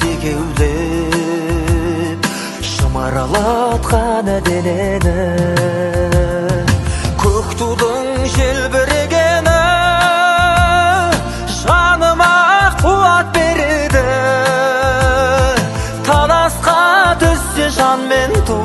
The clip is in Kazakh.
текеулеп шымаралатқан денені, көк тудың желбірегені жаныма қуат береді. Таласқа түссе жан мен ту